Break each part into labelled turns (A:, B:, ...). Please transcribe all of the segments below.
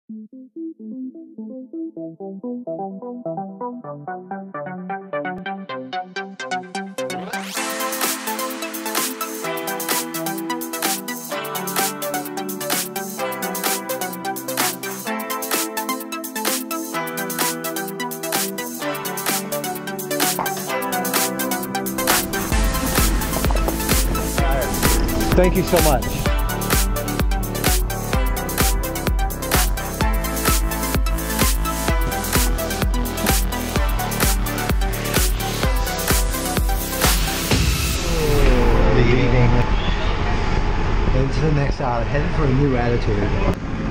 A: Thank you so much. To the next island, headed for a new attitude.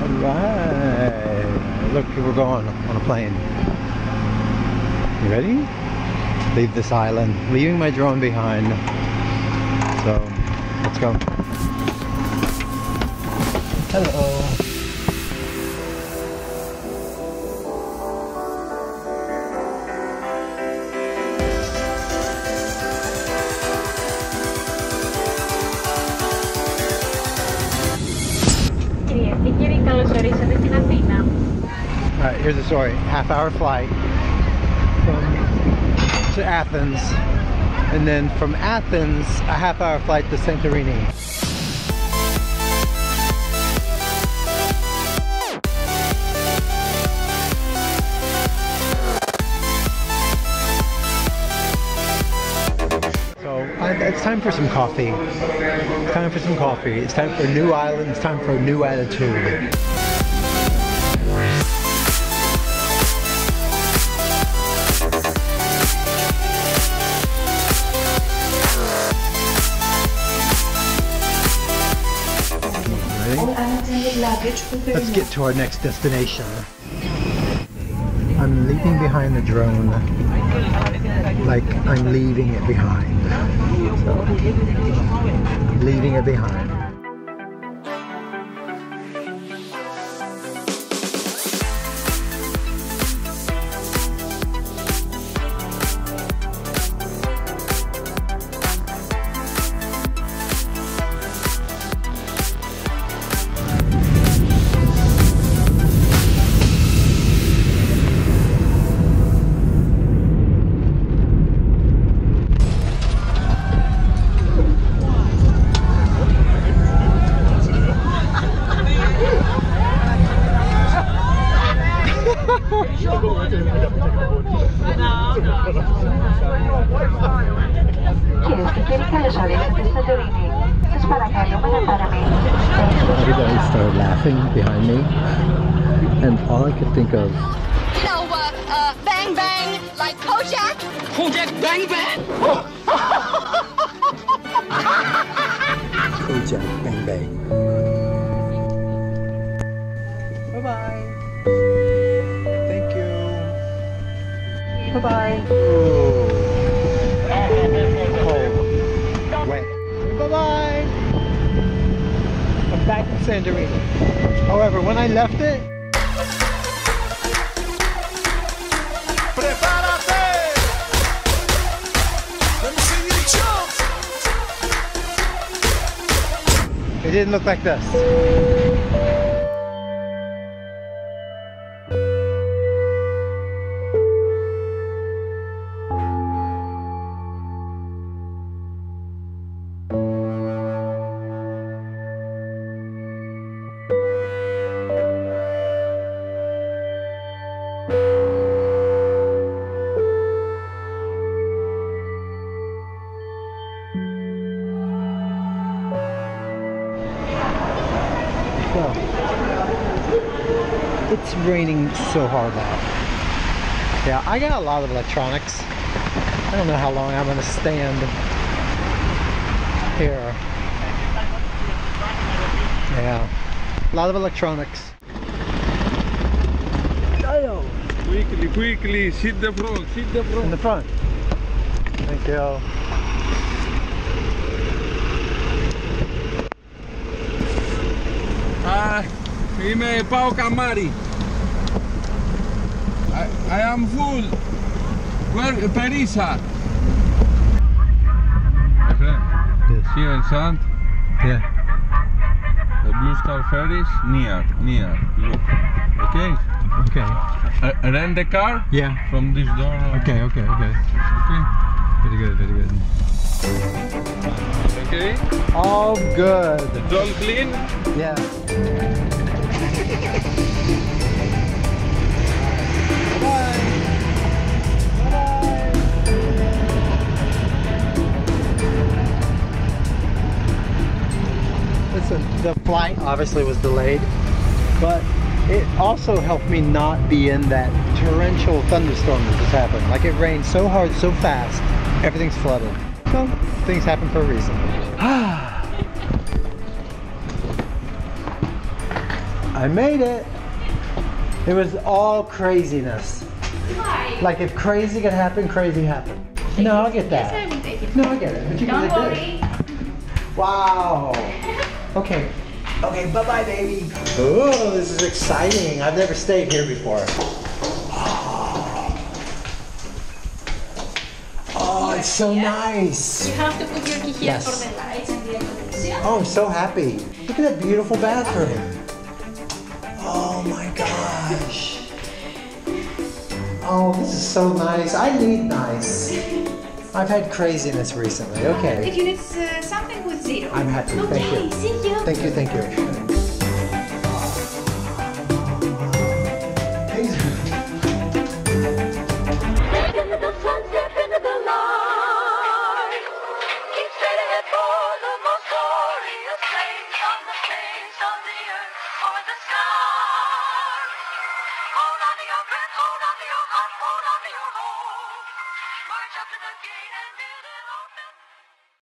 A: Alright, look, we're going on a plane. You ready? Leave this island, leaving my drone behind. So, let's go. Hello. Alright, here's the story. Half-hour flight to Athens, and then from Athens, a half-hour flight to Santorini. So, it's time for some coffee. It's time for some coffee. It's time for a new island. It's time for a new attitude. Let's get to our next destination. I'm leaving behind the drone like I'm leaving it behind. So, leaving it behind. Everybody started laughing behind me, and all I could think of,
B: you know, bang bang, like Kojak. Kojak bang bang.
A: Kojak bang bang. Bye bye. Thank you. Bye bye. Cold, wet. Bye bye. I'm back in Santorini. However, when I left it, it didn't look like this. It's raining so hard out. Yeah, I got a lot of electronics. I don't know how long I'm gonna stand here. Yeah, a lot of electronics.
C: Quickly, quickly, sit the front, sit the front.
A: In the front. Thank you.
C: Είμαι πάω Kamari. I am full. Where Perisa? My friend.
A: Yes.
C: Here in Sand.
A: Yeah.
C: The Blue Star Ferries near. Look. Okay.
A: Okay.
C: Rent the car?
A: Yeah.
C: From this door.
A: Okay.
C: Okay.
A: Very good, very good.
C: Okay.
A: All good.
C: It's all clean?
A: Yeah. Listen, the flight obviously was delayed, but it also helped me not be in that torrential thunderstorm that just happened. Like it rained so hard, so fast, everything's flooded. Well, things happen for a reason. I made it. It was all craziness.
B: Why?
A: Like if crazy could happen, crazy happened. No, I get that.
B: Yes, I will take it.
A: No, I get it. But you
B: Don't
A: can
B: worry.
A: Wow. Okay. Okay, bye-bye, baby. Oh, this is exciting. I've never stayed here before. Oh, it's so nice.
B: You have to put your key here
A: Yes.
B: for the lights and the air conditioning.
A: Oh, I'm so happy. Look at that beautiful bathroom. Oh my gosh. Oh, this is so nice. I need nice. I've had craziness recently. Okay.
B: If you need something with zero.
A: I'm happy.
B: Okay,
A: Thank you.
B: see you.
A: Thank you, thank you.